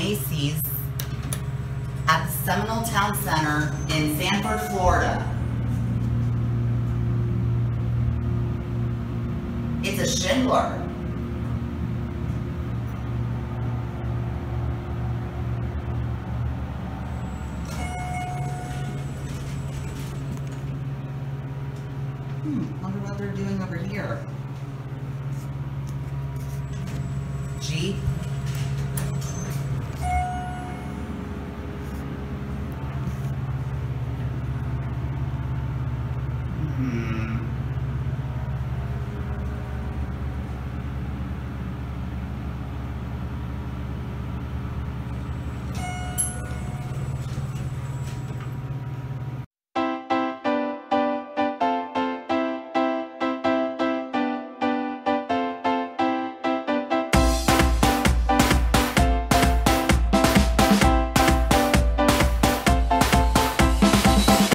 Macy's at the Seminole Town Center in Sanford, Florida. It's a Schindler. Wonder what they're doing over here.